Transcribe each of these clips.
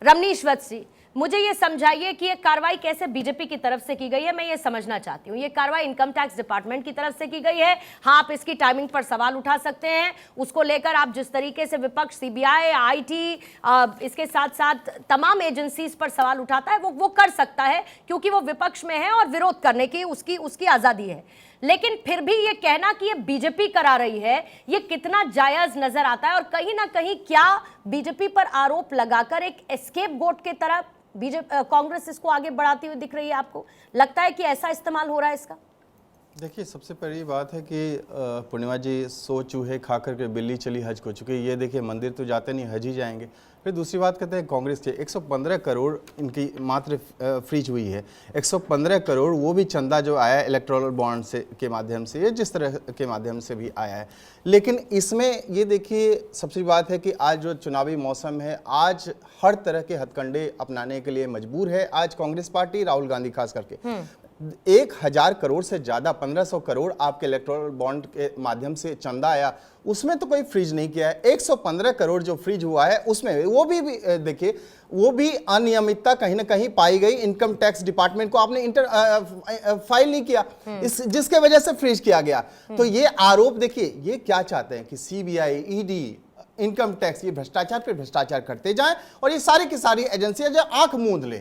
रमनीश वत्स जी, मुझे ये समझाइए कि ये कार्रवाई कैसे बीजेपी की तरफ से की गई है। मैं ये समझना चाहती हूँ। ये कार्रवाई इनकम टैक्स डिपार्टमेंट की तरफ से की गई है। हाँ, आप इसकी टाइमिंग पर सवाल उठा सकते हैं। उसको लेकर आप जिस तरीके से विपक्ष सीबीआई, आईटी, इसके साथ साथ तमाम एजेंसीज पर सवाल उठाता है, वो कर सकता है, क्योंकि वो विपक्ष में है और विरोध करने की उसकी आजादी है। लेकिन फिर भी ये कहना कि ये बीजेपी करा रही है, ये कितना जायज नजर आता है। और कहीं ना कहीं क्या बीजेपी पर आरोप लगाकर एक एस्केप गोट के तरह कांग्रेस इसको आगे बढ़ाती हुई दिख रही है? आपको लगता है कि ऐसा इस्तेमाल हो रहा है इसका? देखिए, सबसे पहली बात है कि पूर्णिमा जी, 100 चूहे खा करके बिल्ली चली हज को चुकी। ये देखिए, मंदिर तो जाते नहीं, हज ही जाएंगे। फिर दूसरी बात कहते हैं कांग्रेस के 115 करोड़ इनकी मात्र फ्रीज हुई है। 115 करोड़ वो भी चंदा जो आया इलेक्टोरल बॉन्ड से के माध्यम से, या जिस तरह के माध्यम से भी आया है। लेकिन इसमें ये देखिए, सबसे बात है कि आज जो चुनावी मौसम है, आज हर तरह के हथकंडे अपनाने के लिए मजबूर है आज कांग्रेस पार्टी, राहुल गांधी खास करके। 1000 करोड़ से ज्यादा, 1500 करोड़ आपके इलेक्टोरल बॉन्ड के माध्यम से चंदा आया, उसमें तो कोई फ्रीज नहीं किया है। 115 करोड़ जो फ्रीज हुआ है उसमें वो भी देखिए, वो भी अनियमितता कहीं ना कहीं पाई गई। इनकम टैक्स डिपार्टमेंट को आपने फाइल नहीं किया, जिसके वजह से फ्रीज किया गया। तो ये आरोप देखिए, ये क्या चाहते हैं कि सीबीआई, ईडी, इनकम टैक्स, ये भ्रष्टाचार पे भ्रष्टाचार करते जाएं और ये सारी की सारी एजेंसियां जो आंख मूंद ले,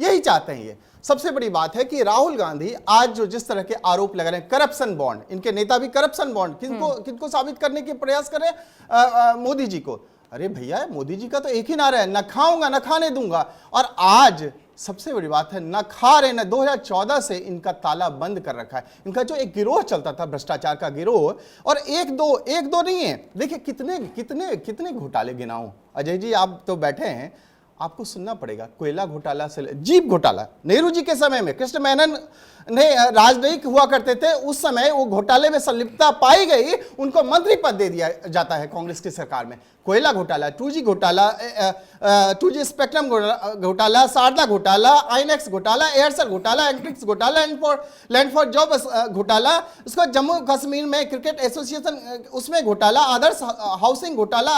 यही चाहते हैं। ये सबसे बड़ी बात है कि राहुल गांधी आज जो जिस तरह के आरोप लगा रहे हैं, करप्शन बॉन्ड, इनके नेता भी करप्शन बॉन्ड किनको साबित करने के प्रयास कर रहे हैं? मोदी जी को। अरे भैया, मोदी जी का तो एक ही नारा है, न खाऊंगा न खाने दूंगा। और आज सबसे बड़ी बात है, न खा रहे, न 2014 से इनका ताला बंद कर रखा है। इनका जो एक गिरोह चलता था, भ्रष्टाचार का गिरोह, और एक दो नहीं है। देखिए कितने घोटाले गिनाऊं। अजय जी, आप तो बैठे हैं, आपको सुनना पड़ेगा। कोयला घोटाला से जीप घोटाला, नेहरू जी के समय में कृष्ण मेनन ने राजनयिक हुआ करते थे, उस समय वो घोटाले में संलिप्तता पाई गई, उनको मंत्री पद दे दिया जाता है कांग्रेस की सरकार में। कोयला घोटाला, 2G घोटाला, 2G स्पेक्ट्रम घोटाला, शारदा घोटाला, आईनेक्स घोटाला, एयरसेल घोटाला, एंट्रिक्स घोटाला, लैंड फॉर जॉब घोटाला, उसको जम्मू कश्मीर में क्रिकेट एसोसिएशन उसमें घोटाला, आदर्श हाउसिंग घोटाला,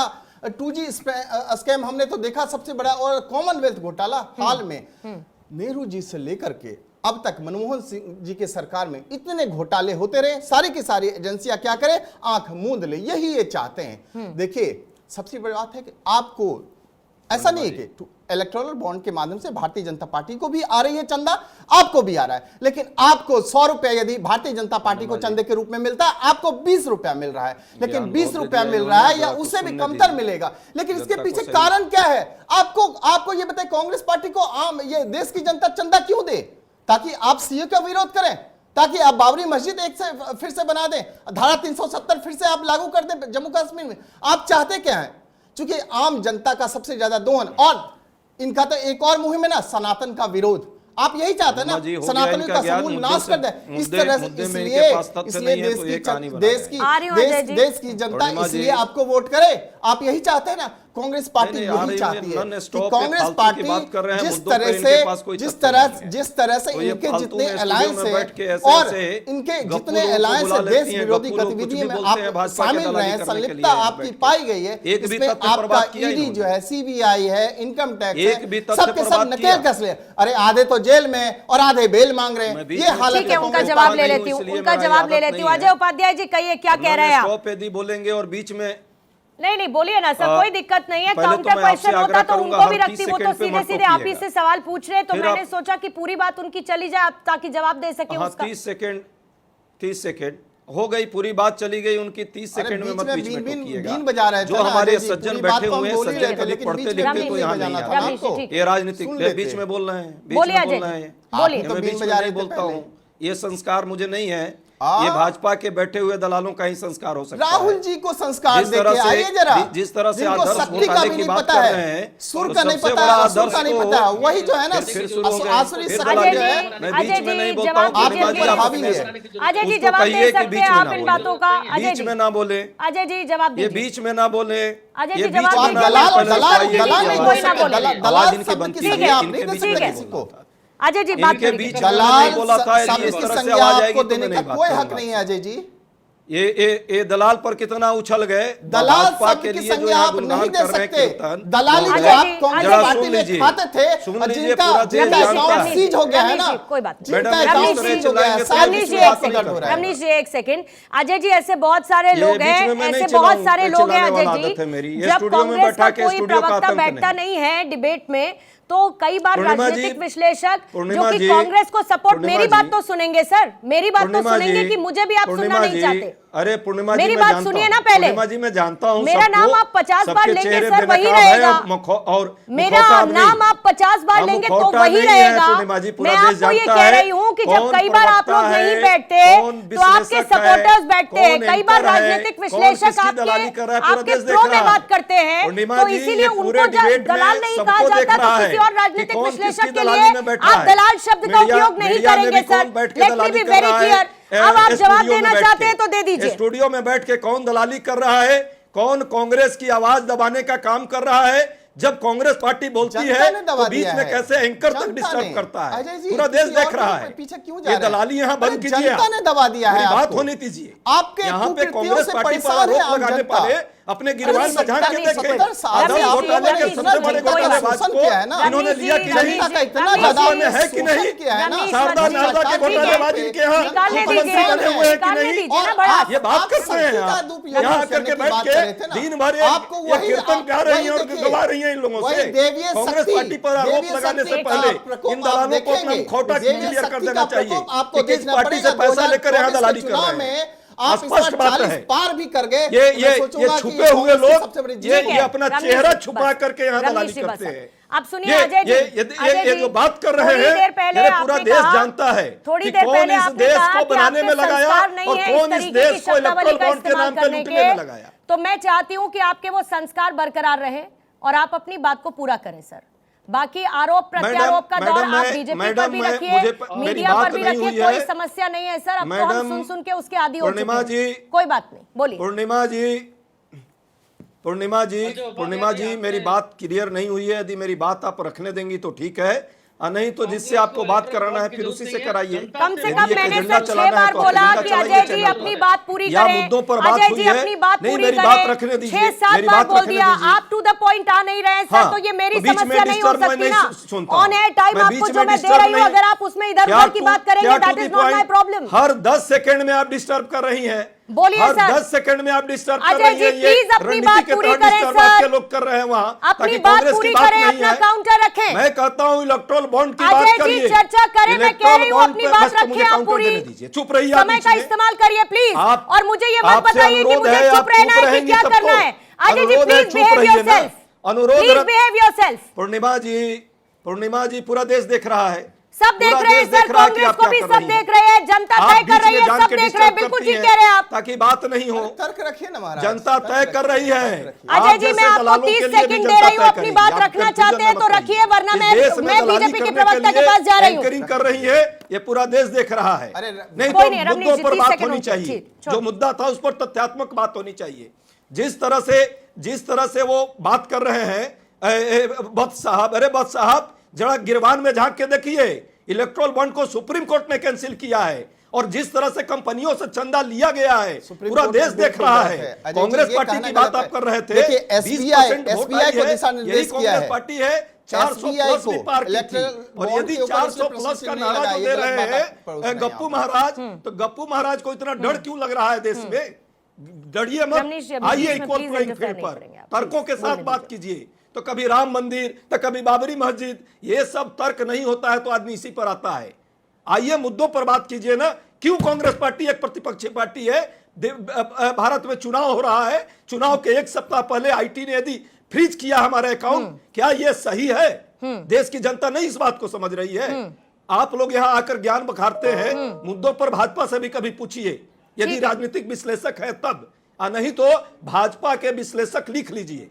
2G स्कैम हमने तो देखा सबसे बड़ा, और कॉमनवेल्थ घोटाला हाल में। नेहरू जी से लेकर के अब तक मनमोहन सिंह जी के सरकार में इतने घोटाले होते रहे, सारी की सारी एजेंसियां क्या करें? आंख मूंद ले, यही ये चाहते हैं। देखिए, सबसे बड़ी बात है कि आपको ऐसा नहीं है कि इलेक्टोरल बॉन्ड के माध्यम से भारतीय जनता पार्टी को भी आ रही है चंदा, आपको भी आ रहा है। लेकिन आपको 100 रुपया यदि भारतीय जनता पार्टी को चंदे के रूप में मिलता है, आपको 20 रुपया मिल रहा है। लेकिन 20 रुपया मिल रहा है या उससे भी कमतर मिलेगा। लेकिन इसके पीछे कारण क्या है? आपको ये बताए, कांग्रेस पार्टी को आम ये देश की जनता चंदा क्यों दे? ताकि आप सीए का विरोध करें, ताकि आप बाबरी मस्जिद फिर से बना दें, धारा 370 फिर से आप लागू कर दें जम्मू कश्मीर में। आप चाहते क्या है? क्योंकि आम जनता का सबसे ज्यादा दोहन, और इनका तो एक और मुहिम है ना, सनातन का विरोध। आप यही चाहते हैं ना, सनातन का समूल नाश कर दे। इस तरह से इसलिए देश की जनता इसलिए आपको वोट करे। आप यही चाहते हैं ना, कांग्रेस पार्टी यही चाहती है कि कांग्रेस पार्टी जिस तरह से इनके जितने अलायंस है और इनके जितने अलायंस है, देश विरोधी गतिविधियों में आप शामिल रहे हैं, संलिप्तता आपकी पाई गई है। इसमें आपका ईडी जो है, सीबीआई है, इनकम टैक्स है, सबके सब नकेल कस ले। अरे आधे तो जेल में और आधे बेल मांग रहे हैं, ये हालत है। उनका जवाब ले लेती हूँ। अजय उपाध्याय जी, कहिए क्या कह रहे हैं आप? बोलेंगे और बीच में नहीं बोलिए ना सर, कोई दिक्कत नहीं है। काउंटर क्वेश्चन होता तो उनको भी रखती, वो तो सीधे आप ही से सवाल पूछ रहे हैं, तो मैंने सोचा कि पूरी बात उनकी चली जाए ताकि जवाब दे सके उसका। 30 सेकंड हो गई, पूरी बात चली गई उनकी। 30 सेकंड में मत बीच में टोकिएगा। जो हमारे सज्जन बैठे हुए हैं, सज्जन कभी पढ़ते लिखते तो यहाँ नहीं है, ये राजनीतिक बीच में बोल रहे हैं, बीच में बोल रहे हैं, मैं बीच में नहीं बोलता हूँ। ये संस्कार मुझे नहीं है, ये भाजपा के बैठे हुए दलालों का ही संस्कार हो सकता है। राहुल जी को संस्कार देके आइए जरा। जिस तरह से आदर्श शक्ति का भी नहीं पता है, सुर का नहीं पता है, सुर का नहीं पता है, वही जो है ना आसुरी शक्ति जो है। मैं बीच में नहीं बोलता हूँ, अजय जी जवाब दे सकते हैं आप इन बातों का? बीच में ना बोले अजय जी, जवाब दीजिए। ये बीच में ना बोले अजय जी, बीच में ना दलाल इनके बनती है, आप नहीं दे सकते किसी को। अजय जी, बात के बीच दलाल बोला था, आपको देने का कोई हक नहीं है अजय जी। ये दलाल पर कितना उछल गए। दलाल भाजपा शब्द के की लिए जो संज्ञा यहाँ आप गुणगान नहीं दे कर रहे हैं सकते। कीर्तन, दलाली वो जो आप जी, कांग्रेस जरा पार्टी सुन में लीजिए, खाते थे, सुन और लीजिए, जिनका पूरा देश जिनका जानता अकाउंट है। सीज हो गया है ना, रमनीश जी, कोई बात नहीं। जिनका मैडम, अकाउंट रमनीश सीज जी, हो गया है, रमनीश शायद रमनीश इस जी बात एक पर गड़बड़ सेकंड, है। रमनीश जी एक सेकंड। अजय जी ऐसे बहुत सारे ये लोग बीच हैं, में मैं नहीं ऐसे बहुत चिल्लाऊं, सारे ये लोग हैं चिल्लाने वाला अजय आदत है मेरी। जी, ये जब स्टूडियो में कांग्रेस बैठा का के कोई स्टूडियो का प्रवक्ता आतंक बैठता नहीं। नहीं है डिबेट में, तो कई बार पूर्णिमा राजनीतिक जी, विश्लेषक जो पूर्णिमा कि जी, कांग्रेस को सपोर्ट, पूर्णिमा मेरी बात जी, तो सुनेंगे सर, मेरी बात तो पूर्णिमा सुनेंगे जी, कि मुझे भी आप सुनना पूर्णिमा नहीं जी, चाहते। अरे पूर्णिमा जी, मेरी मैं बात जानता सुनिए हूं। ना पहले। पूर्णिमा जी, मैं जानता हूं मेरा सबको, नाम आप 50 बार सबके लेंगे चेहरे सर, वही बेनकाब है रहेगा। और मेरा मुखौटा भी नाम नहीं। आप 50 बार हम लेंगे तो मुखौटा वही नहीं है, रहेगा। पूर्णिमा जी, पूरा मैं देश आपको ये जानता कह है रही हूँ कि जब कौन कई बार आप लोग प्रवक्ता नहीं है, बैठते कौन तो आपके विश्लेषक है, सपोर्टर्स बैठते हैं। कौन कई बार एंकर है, राजनीतिक कौन विश्लेषक किसकी दलाली कर रहा है, पूरा आपके देश देख प्रो में रहा है। बात करते हैं, पूर्णिमा तो जी, इसीलिए ये उनको पूरे डिबेट में दलाल नहीं कहा सबको देख जाता, तो रहा किसी है और कि राजनीतिक कौन विश्लेषक किसकी के दलाली लिए में बैठा आप है। दलाल शब्द का मीडिया- उपयोग नहीं मीडिया में करेंगे भी कौन सर। बैठ के लेट मी दलाली बी कर वेरी रहा है। क्लियर। अब आप जवाब स्टूडियो में देना बैठ चाहते के, हैं तो दे दीजिए। स्टूडियो में बैठ के कौन दलाली कर रहा है, कौन कांग्रेस की आवाज दबाने का काम कर रहा है। जब कांग्रेस पार्टी बोलती जनता है ने दबा तो बीच दिया में है। कैसे एंकर तक जनता डिस्टर्ब ने। करता है, अजय जी, पूरा देश किसी देख और रहा के है। पीछे क्यों जा ये रहे हैं? दलाली यहाँ अरे बंद कीजिए। जनता आप। ने दबा दिया है मेरी बात आपको। होने दीजिए। आपके यहाँ पे कुकृत्यों कांग्रेस से पार्टी पर परेशान है आरोप आम लगाने जनता। वाले अपने गिरवान में झांक के रमनीश, देखें। 70 साल आदम से आप घोटाले लोगों ने के सबसे बड़े जनता का घोटालेबाज शोषण को किया है ना। इन्होंने लिया कि नहीं। जनता का इतना रमनीश ज्यादा जी, है कि नहीं? शोषण किया है ना। रमनीश शारदा जी, नारदा के ठीक है। घोटालेबाज इनके यहाँ निकालने मुख्यमंत्री दीजिए, बने हुए हैं कि निकालने नहीं। दीजिए ना और बड़ा। आप- ये बात आप करते हैं शक्ति का आप। दुरुपयोग यहाँ करने करके की बैठ बात के कर रहे थे ना। दिन भर आपको ये वही- कीर्तन गा रही हैं और वही गवा रही हैं इन लोगों वही से। देवीय कांग्रेस शक्ति- पार्टी पर आरोप देवीय लगाने से शक्ति का पहले प्रकोप इन आप दलालों को अपना देखेंगे। मुखौटा देवीय क्लियर कर शक्ति देना का चाहिए प्रकोप आपको कि किस देखना पार्टी से पड़ेगा। पैसा लेकर यहाँ 2024 दलाली के कर रहे चुनाव हैं। में आप इस स्पष्ट बार बात 40 है। पार भी कर गए। ये मैं सोचूंगा कि छुपे हुए कांग्रेस की लोग सबसे बड़ी ये जीत है। अपना रमनीश चेहरा जी, छुपा बस। करके यहाँ रमनीश दलाली जी, करते बस। हैं। अब सुनिए अजय जी, अजय ये जी, जो बात कर रहे थोड़ी हैं देर पहले ये पूरा आपने देश कहा- जानता है थोड़ी कि देर कौन पहले इस आपने देश कहा को कि बनाने आपके में लगाया संस्कार नहीं और है कौन इस तरीके की देश को शब्दावली इलेक्ट्रल का बॉन्ड के इस्तेमाल नाम पे करने लूटने के। में लगाया। तो मैं चाहती हूं कि आपके वो संस्कार बरकरार रहे और आप अपनी बात को पूरा करें सर। बाकी आरोप प्रत्यारोप का दौर आप बीजेपी पर भी रखिए, मीडिया पर भी रखिए, कोई समस्या नहीं है सर। अब तो हम सुन सुन के उसके आदी हो चुके हैं। कोई बात नहीं, बोलिए। पूर्णिमा जी मेरी बात क्लियर नहीं हुई है। यदि मेरी बात आप रखने देंगी तो ठीक है, नहीं तो जिससे आपको बात कराना है फिर उसी से कराइए। कम से कम मैंने सर 6 बार बोला कि अजय जी अपनी बात पूरी करें। मुद्दों पर बात अजय हुई जी है। अपनी बात नहीं, पूरी मेरी करें। बात रखने दीजिए। 6-7 मेरी बार बात बोल रखने दिया, दीजिए। आप टू द पॉइंट आ नहीं रहे सर। हाँ, तो ये मेरी तो बीच में समस्या नहीं हो डिस्टर्ब मैं सकती नहीं ना। सुनता। ऑन एयर टाइम मैं आपको बीच जो में मैं दे डिस्टर्ब रही हूँ, नहीं- अगर आप उसमें इधर उधर की बात करेंगे, that is not my problem. Her 10 second में आप डिस्टर्ब कर रही हैं। बोलिए हर सर। 10 सेकंड में आप डिस्टर्ब कर अजय रही जी, हैं। ये प्लीज अपनी रणनीति बात के पूरी तहत करें डिस्टर्ब सर। आपके लोग कर रहे हैं वहां, अपनी ताकि बात कांग्रेस पूरी की बात करें, नहीं अपना है। काउंटर रखें। मैं कहता हूं इलेक्ट्रल बॉन्ड की अजय बात जी, करिए। चर्चा करें, मैं कह रही हूं इलेक्ट्रल अपनी बॉन्ड बात पे बस रखिए मुझे आप काउंटर पूरी। देने दीजिए। चुप रहिए आप समय बीच का में। इस्तेमाल करिए प्लीज। आप- और मुझे ये मत आपसे बताइए कि अनुरोध मुझे है, चुप आप रहना चुप है कि रहेंगी क्या तब करना तो। है। अजय जी, अनुरोध है, प्लीज चुप बिहेव रहिए ना। योरसेल्फ। अनुरोध प्लीज बिहेव योरसेल्फ। पूर्णिमा जी पूरा देश देख रहा है। सब देख पूरा रहे हैं देश सर, देख रहा है कि कांग्रेस आप को क्या भी कर सब रही हैं। देख रहे हैं, जनता आप तय कर बीच रही में है, जान सब के देख रहे हैं। डिस्टर्ब बिल्कुल करती ठीक हैं, कह रहे हैं आप। ताकि बात नहीं हो। तर्क रखिए ना महाराज। जनता तय कर रही है। अजय जी, मैं आपको 30 सेकंड दे रही हूँ, अपनी बात रखना चाहते हैं तो रखिए, वरना मैं बीजेपी के प्रवक्ता के पास जा रही हूँ। एंकरिंग कर रही है, ये पूरा देश देख रहा है। अरे, नहीं कोई तो नहीं, रमनीश मुद्दों जी, पर 30 बात सेकंड होनी होंगे, चाहिए। ठीक, छोड़ो। जो मुद्दा था उस पर तथ्यात्मक बात होनी चाहिए। जिस तरह से वो बात कर रहे हैं बख्श साहब, अरे बख्श साहब जरा गिरवान में झांक के देखिए। इलेक्ट्रल बॉन्ड को सुप्रीम कोर्ट ने कैंसिल किया है और जिस तरह से कंपनियों से चंदा लिया गया है पूरा देश देख रहा है। कांग्रेस पार्टी की बात आप कर रहे थे। देखिए, एसबीआई को दिशा निर्देश किया है। पार्टी है 400 प्लस भी पार की थी। और यदि 400 प्लस का नारा जो दे रहे हैं गप्पू महाराज, तो गप्पू महाराज को इतना डर क्यों लग रहा है देश में? डरिए रमनीश जी, मत, अभी आइए इसमें equal please playing interfere field नहीं पर करेंगे आप, तर्कों के please, साथ बोलने बात कीजिए। तो कभी राम मंदिर तो कभी बाबरी मस्जिद, ये सब तर्क नहीं होता है तो आदमी इसी पर आता है। आइए मुद्दों पर बात कीजिए ना। क्यों कांग्रेस पार्टी एक प्रतिपक्षी पार्टी है? भारत में चुनाव हो रहा है, चुनाव के एक सप्ताह पहले आईटी ने यदि फ्रीज किया हमारे अकाउंट, क्या यह सही है? देश की जनता नहीं इस बात को समझ रही है। आप लोग यहाँ आकर ज्ञान बखारते हैं। मुद्दों पर भाजपा से भी कभी पूछिए, यदि राजनीतिक विश्लेषक है तब, नहीं तो भाजपा के विश्लेषक लिख लीजिए।